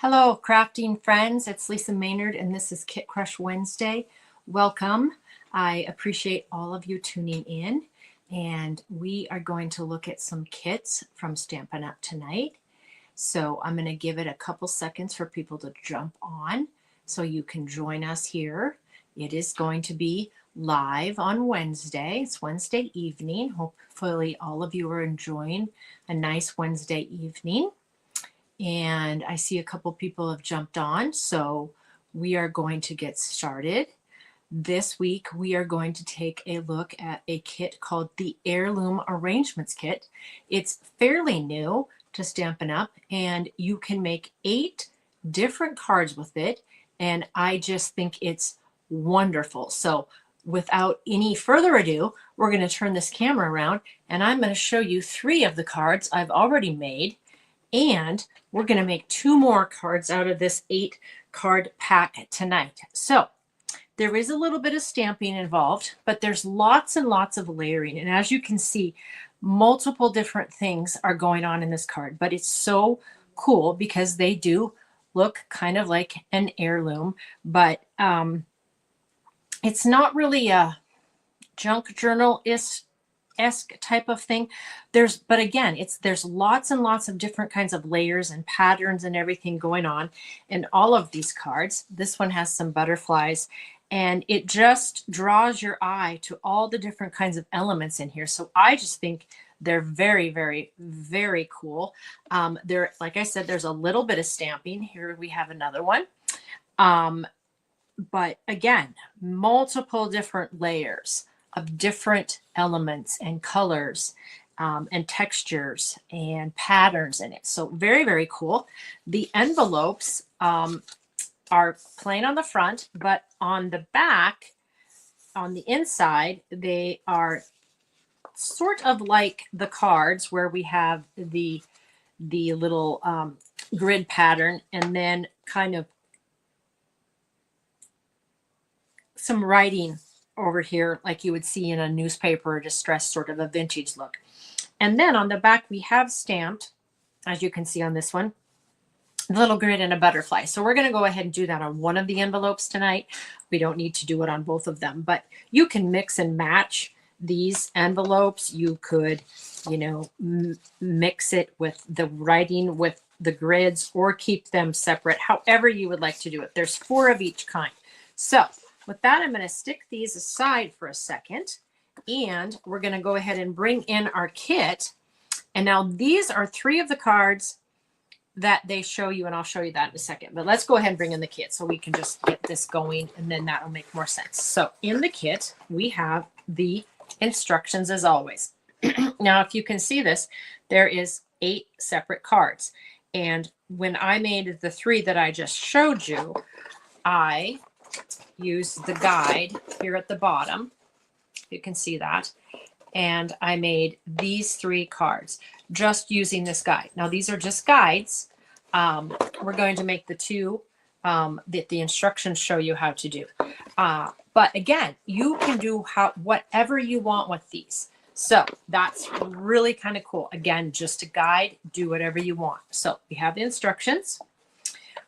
Hello, crafting friends. It's Lisa Maynard, and this is Kit Crush Wednesday. Welcome. I appreciate all of you tuning in, and we are going to look at some kits from Stampin' Up! Tonight. So I'm going to give it a couple seconds for people to jump on so you can join us here. It is going to be live on Wednesday. It's Wednesday evening. Hopefully all of you are enjoying a nice Wednesday evening. And I see a couple people have jumped on, so we are going to get started. This week, we are going to take a look at a kit called the Heirloom Arrangements Kit. It's fairly new to Stampin' Up! And you can make 8 different cards with it, and I just think it's wonderful. So without any further ado, we're going to turn this camera around, and I'm going to show you 3 of the cards I've already made. And we're going to make 2 more cards out of this 8 card pack tonight. So there is a little bit of stamping involved, but there's lots and lots of layering. And as you can see, multiple different things are going on in this card, but it's so cool because they do look kind of like an heirloom, but it's not really a junk journal-esque type of thing. But again, there's lots and lots of different kinds of layers and patterns and everything going on in all of these cards. This one has some butterflies, and it just draws your eye to all the different kinds of elements in here. So I just think they're very, very, very cool. Like I said, there's a little bit of stamping. Here we have another one. But again, multiple different layers of different elements and colors and textures and patterns in it. So very, very cool. The envelopes are plain on the front, but on the back, on the inside, they are sort of like the cards where we have the little grid pattern and then kind of some writing over here like you would see in a newspaper or distressed, sort of a vintage look. And then on the back we have stamped, as you can see on this one, a little grid and a butterfly. So we're going to go ahead and do that on one of the envelopes tonight. We don't need to do it on both of them, but you can mix and match these envelopes. You could, mix it with the writing with the grids or keep them separate, however you would like to do it. There's 4 of each kind. So with that, I'm going to stick these aside for a second, and we're going to go ahead and bring in our kit. And now these are 3 of the cards that they show you, and I'll show you that in a second. But let's go ahead and bring in the kit so we can just get this going, and then that'll make more sense. So in the kit, we have the instructions as always. Now, if you can see this, there is 8 separate cards. And when I made the 3 that I just showed you, I use the guide here at the bottom. You can see that. And I made these 3 cards just using this guide. Now, these are just guides. We're going to make the 2 that the instructions show you how to do. But again, you can do whatever you want with these. So that's really kind of cool. Again, just a guide, do whatever you want. So we have the instructions.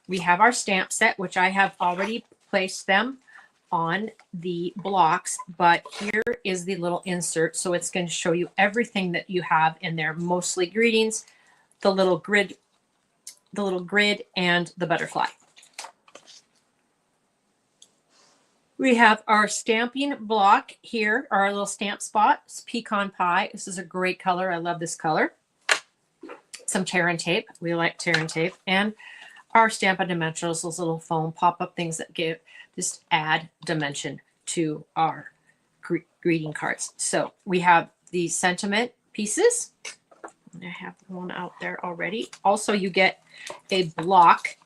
We have our stamp set, which I have already placed them on the blocks, but here is the little insert. So it's going to show you everything that you have in there, mostly greetings, the little grid and the butterfly. We have our stamping block here, our little stamp spot. It's pecan pie. This is a great color. I love this color. Some tear and tape. We like tear and tape. And our Stampin' Dimensionals, those little foam pop-up things that just add dimension to our greeting cards. So we have these sentiment pieces. I have one out there already. Also, you get a block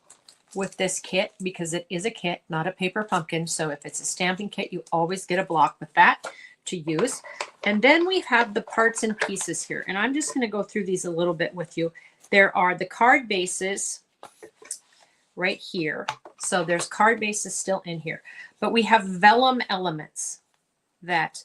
with this kit because it is a kit, not a paper pumpkin. So if it's a stamping kit, you always get a block with that to use. And then we have the parts and pieces here. And I'm just going to go through these a little bit with you. There are the card bases right here. So there's card bases still in here, but we have vellum elements that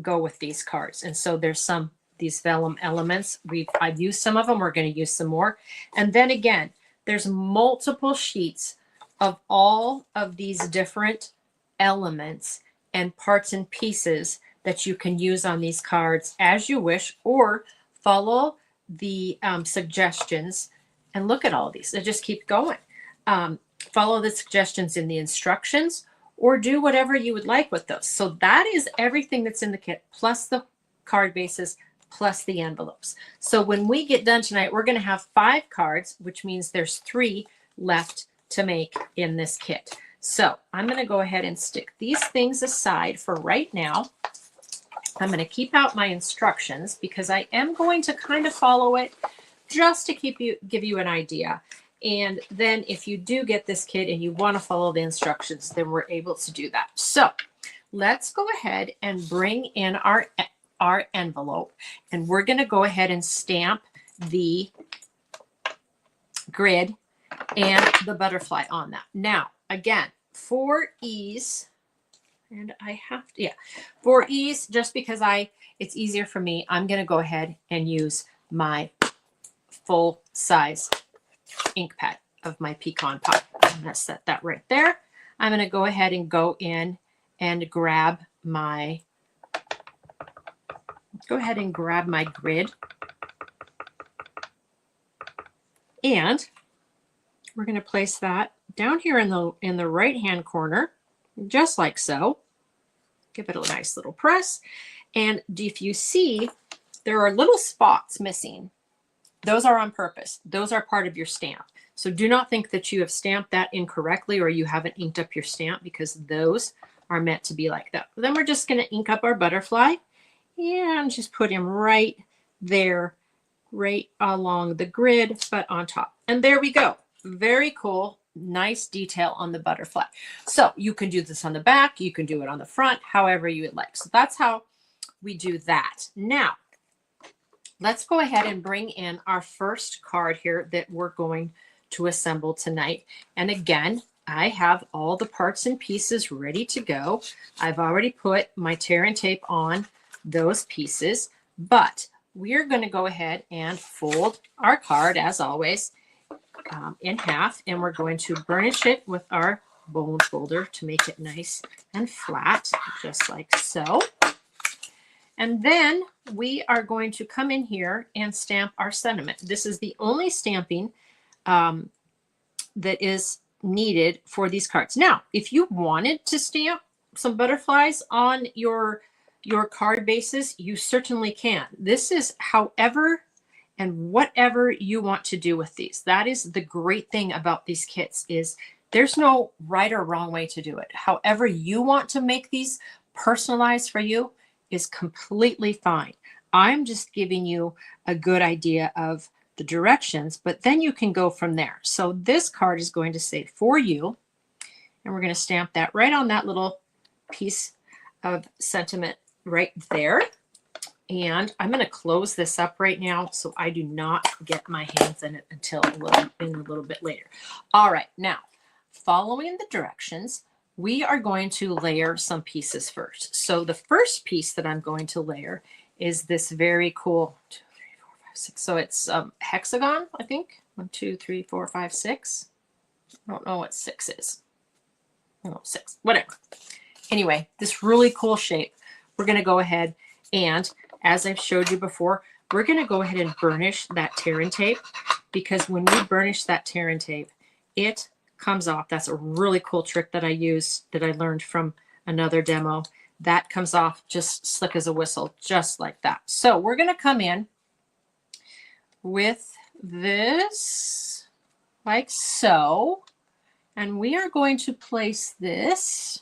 go with these cards. And so there's these vellum elements. I've used some of them. We're going to use some more. And then again, there's multiple sheets of all of these different elements and parts and pieces that you can use on these cards as you wish, or follow the suggestions and look at all of these. So just keep going. Follow the suggestions in the instructions, or do whatever you would like with those. So that is everything that's in the kit, plus the card bases, plus the envelopes. So when we get done tonight, we're going to have 5 cards, which means there's 3 left to make in this kit. So I'm going to go ahead and stick these things aside for right now. I'm going to keep out my instructions because I am going to kind of follow it just to give you an idea. And then if you do get this kit and you want to follow the instructions, then we're able to do that. So let's go ahead and bring in our envelope, and we're going to go ahead and stamp the grid and the butterfly on that. Now, again, for ease, and I have to, for ease, just because it's easier for me, I'm going to go ahead and use my full size ink pad of my pecan pie. I'm going to set that right there. I'm going to go ahead and go in and grab my grid. And we're going to place that down here in the right hand corner, just like so. Give it a nice little press. And if you see, there are little spots missing. Those are on purpose. Those are part of your stamp. So do not think that you have stamped that incorrectly or you haven't inked up your stamp, because those are meant to be like that. Then we're just going to ink up our butterfly and just put him right there, right along the grid, but on top. And there we go. Very cool. Nice detail on the butterfly. So you can do this on the back. You can do it on the front, however you would like. So that's how we do that. Now, let's go ahead and bring in our first card here that we're going to assemble tonight. And again, I have all the parts and pieces ready to go. I've already put my tear and tape on those pieces, but we're going to go ahead and fold our card, as always, in half, and we're going to burnish it with our bone folder to make it nice and flat, just like so. And then we are going to come in here and stamp our sentiment. This is the only stamping that is needed for these cards. Now, if you wanted to stamp some butterflies on your card bases, you certainly can. This is however and whatever you want to do with these. That is the great thing about these kits, is there's no right or wrong way to do it. However you want to make these personalized for you is completely fine. I'm just giving you a good idea of the directions, but then you can go from there. So this card is going to say for you, and we're going to stamp that right on that little piece of sentiment right there. And I'm going to close this up right now so I do not get my hands in it until a little bit later. All right, now following the directions, we are going to layer some pieces first. So the first piece that I'm going to layer is this very cool 2, 3, 4, 5, 6. So it's hexagon, I think. 1, 2, 3, 4, 5, 6. I don't know what 6 is. Oh, 6, whatever. Anyway, this really cool shape. We're going to go ahead and, as I've showed you before, we're going to go ahead and burnish that tear and tape, because when we burnish that tear and tape, it comes off. That's a really cool trick that I learned from another demo. That comes off just slick as a whistle, just like that. So we're going to come in with this like so, and we are going to place this,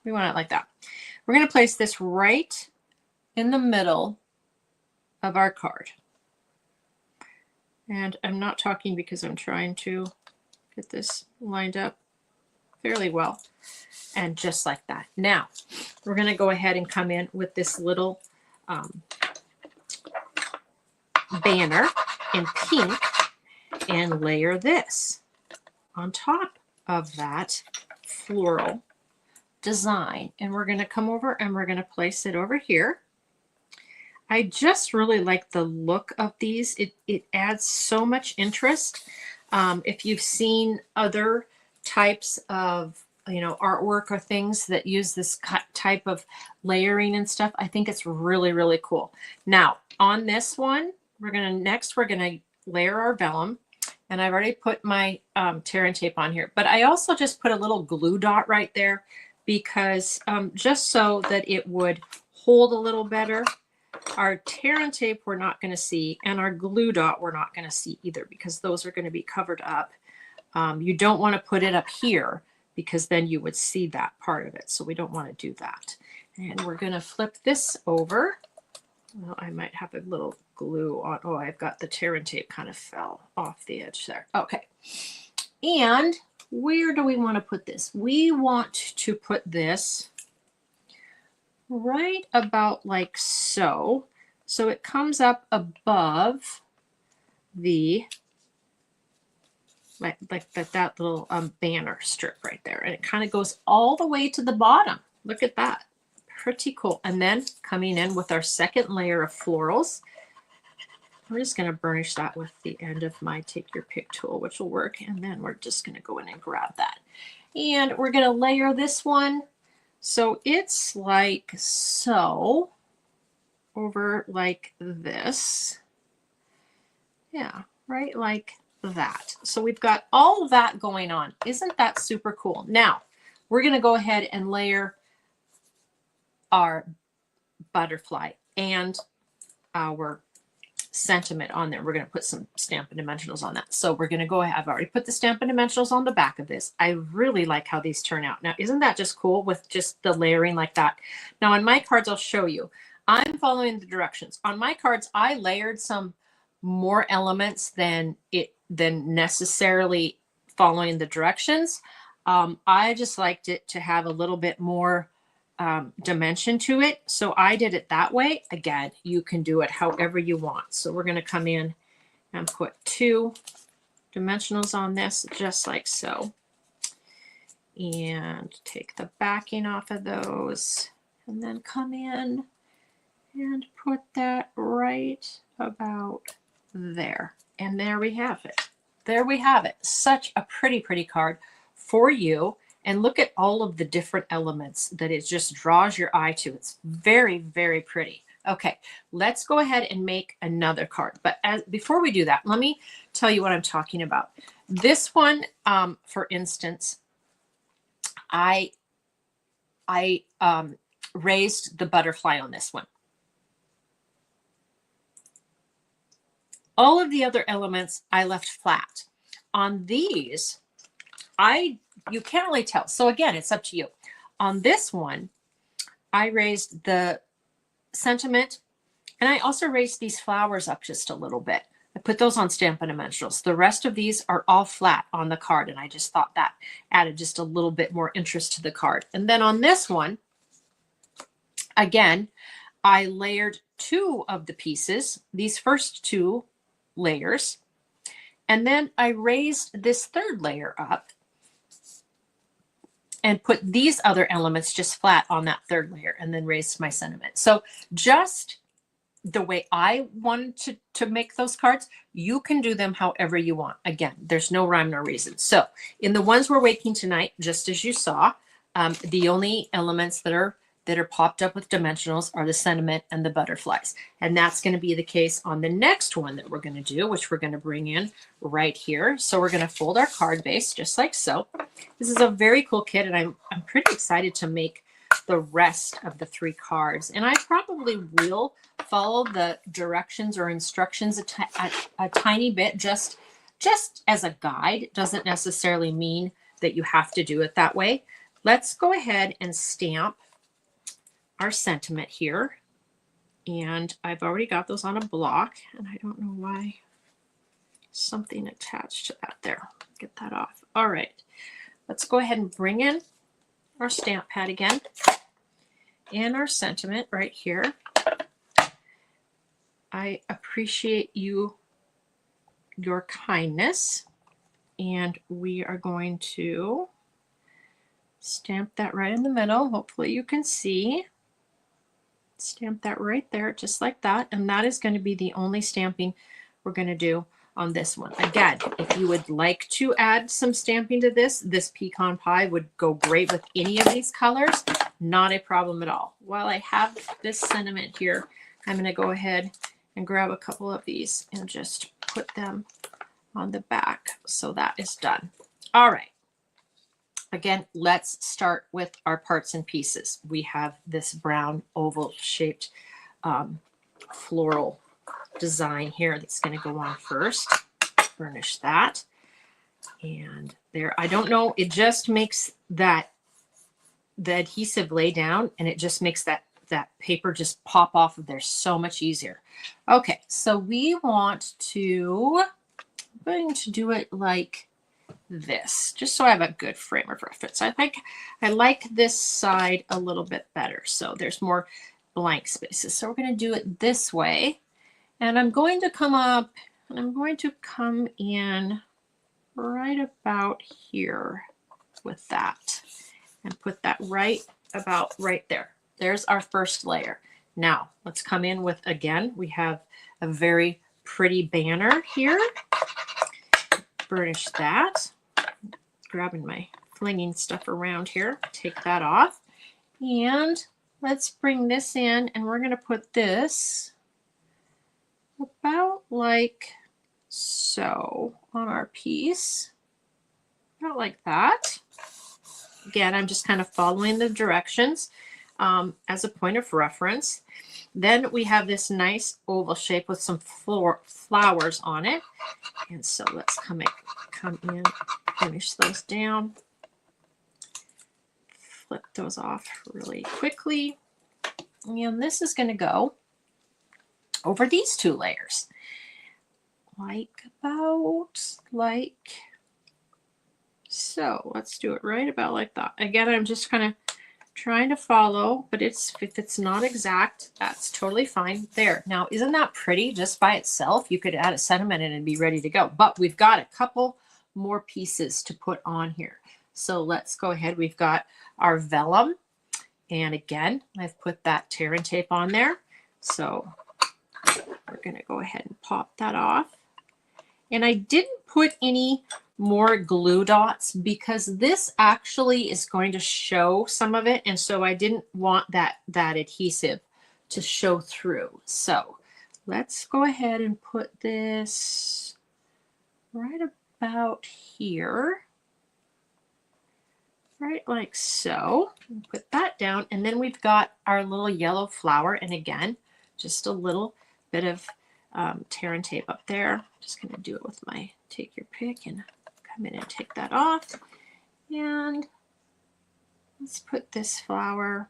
we want it like that. We're going to place this right in the middle of our card. And I'm not talking because I'm trying to get this lined up fairly well. And just like that. Now, we're going to go ahead and come in with this little banner in pink and layer this on top of that floral design. And we're going to come over and we're going to place it over here. I just really like the look of these. It adds so much interest. If you've seen other types of, you know, artwork or things that use this type of layering and stuff, I think it's really, really cool. Now, on this one, we're gonna layer our vellum, and I've already put my tear and tape on here, but I also just put a little glue dot right there because just so that it would hold a little better. Our tear and tape we're not going to see, and our glue dot we're not going to see either because those are going to be covered up. You don't want to put it up here because then you would see that part of it. So we don't want to do that. And we're going to flip this over. Well, I might have a little glue on. Oh, I've got the tear and tape kind of fell off the edge there. Okay. And where do we want to put this? We want to put this right about like so. So it comes up above the, like that little banner strip right there. And it kind of goes all the way to the bottom. Look at that. Pretty cool. And then coming in with our second layer of florals, we're just going to burnish that with the end of my take your pick tool, which will work. And then we're just going to go in and grab that. And we're going to layer this one. So it's like so, over like this. Yeah, right like that. So we've got all of that going on. Isn't that super cool? Now, we're going to go ahead and layer our butterfly and our sentiment on there. We're going to put some Stampin' Dimensionals on that. So we're going to go ahead. I've already put the Stampin' Dimensionals on the back of this. I really like how these turn out. Now, isn't that just cool with just the layering like that? Now, on my cards, I'll show you. I'm following the directions. On my cards, I layered some more elements than necessarily following the directions. I just liked it to have a little bit more dimension to it. So I did it that way. Again, you can do it however you want. So we're going to come in and put 2 dimensionals on this just like so. And take the backing off of those and then come in and put that right about there. And there we have it. There we have it. Such a pretty, pretty card for you. And look at all of the different elements that it just draws your eye to. It's very, very pretty. Okay, let's go ahead and make another card. But before we do that, let me tell you what I'm talking about. This one, for instance, I raised the butterfly on this one. All of the other elements I left flat. On these, you can't really tell. So again, it's up to you. On this one, I raised the sentiment, and I also raised these flowers up just a little bit. I put those on Stampin' Dimensionals. The rest of these are all flat on the card, and I just thought that added just a little bit more interest to the card. And then on this one, again, I layered 2 of the pieces, these first 2 layers, and then I raised this 3rd layer up and put these other elements just flat on that 3rd layer and then raised my sentiment. So just the way I wanted to make those cards, you can do them however you want. Again, there's no rhyme nor reason. So in the ones we're making tonight, just as you saw, the only elements that are popped up with dimensionals are the sentiment and the butterflies. And that's going to be the case on the next one that we're going to do, which we're going to bring in right here. So we're going to fold our card base just like so. This is a very cool kit, and I'm pretty excited to make the rest of the 3 cards. And I probably will follow the directions or instructions a tiny bit, just as a guide. It doesn't necessarily mean that you have to do it that way. Let's go ahead and stamp our sentiment here. And I've already got those on a block, and I don't know why something attached to that there. Get that off. All right, let's go ahead and bring in our stamp pad again and our sentiment right here. I appreciate your kindness, and we are going to stamp that right in the middle. Hopefully you can see. Stamp that right there, just like that. And that is going to be the only stamping we're going to do on this one. Again, if you would like to add some stamping to this, this pecan pie would go great with any of these colors. Not a problem at all. While I have this sentiment here, I'm going to go ahead and grab a couple of these and just put them on the back. So that is done. All right. Again, let's start with our parts and pieces. We have this brown oval shaped floral design here that's going to go on first. Burnish that. And there, I don't know, it just makes the adhesive lay down, and it just makes that paper just pop off of there so much easier. Okay, so we want to, I'm going to do it like this, just so I have a good frame of reference. I think I like this side a little bit better, so there's more blank spaces. So we're going to do it this way, and I'm going to come up and I'm going to come in right about here with that and put that right about right there. There's our first layer. Now let's come in with, again, we have a very pretty banner here. Burnish that. Grabbing my flinging stuff around here, take that off, and let's bring this in, and we're going to put this about like so on our piece, about like that. Again, I'm just kind of following the directions as a point of reference. Then we have this nice oval shape with some flowers on it, and so let's come in, finish those down, flip those off really quickly, and this is going to go over these two layers, like so. Let's do it right about like that. Again, I'm just kind of trying to follow, but if it's not exact, that's totally fine. There. Now, isn't that pretty just by itself? You could add a sentiment in and be ready to go, but we've got a couple more pieces to put on here. So let's go ahead. We've got our vellum, and again, I've put that tear and tape on there. So we're going to go ahead and pop that off. And I didn't put any more glue dots because this actually is going to show some of it, and so I didn't want that adhesive to show through. So let's go ahead and put this right about here, right like so. Put that down, and then we've got our little yellow flower, and again, just a little bit of tear and tape up there. Just going to do it with my take your pick and come in and take that off. And let's put this flower,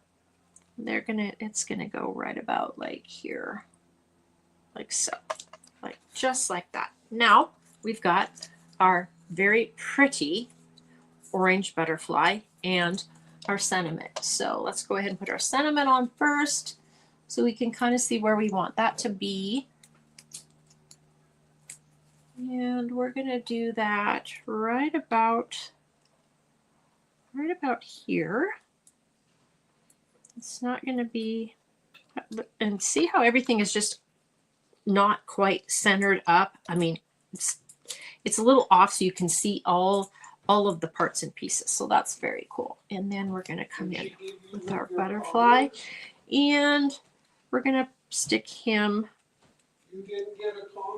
it's gonna go right about like here, like so, like just like that. Now we've got our very pretty orange butterfly and our sentiment. So let's go ahead and put our sentiment on first so we can kind of see where we want that to be. And we're going to do that right about here. It's not going to be, and see how everything is just not quite centered up. I mean, it's a little off so you can see all of the parts and pieces. So that's very cool. And then we're going to come in with our butterfly, and we're going to stick him.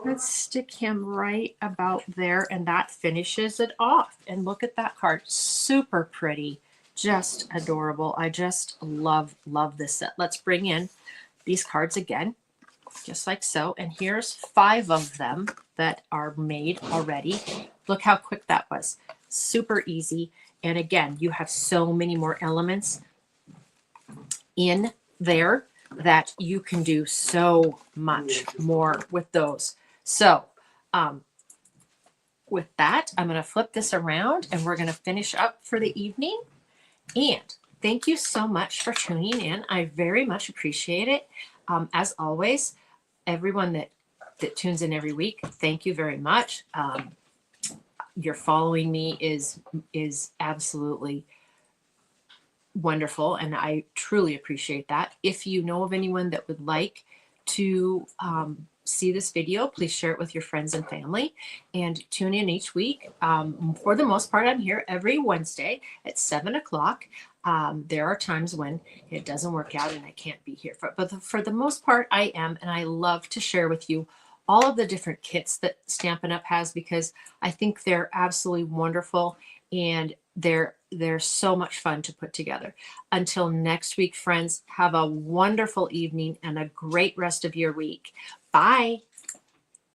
Let's stick him right about there, and that finishes it off. And look at that card. Super pretty. Just adorable. I just love this set. Let's bring in these cards again, just like so. And here's 5 of them that are made already. Look how quick that was. Super easy. And again, you have so many more elements in there that you can do so much more with those. So with that, I'm going to flip this around and we're going to finish up for the evening. And thank you so much for tuning in. I very much appreciate it. As always, everyone that tunes in every week, thank you very much. Your following me is absolutely wonderful, and I truly appreciate that. If you know of anyone that would like to see this video, please share it with your friends and family, and tune in each week. For the most part, I'm here every Wednesday at 7 o'clock. There are times when it doesn't work out and I can't be here, but for the most part, I am, and I love to share with you all of the different kits that Stampin' Up! Has, because I think they're absolutely wonderful, and they're so much fun to put together. Until next week, friends, have a wonderful evening and a great rest of your week. Bye.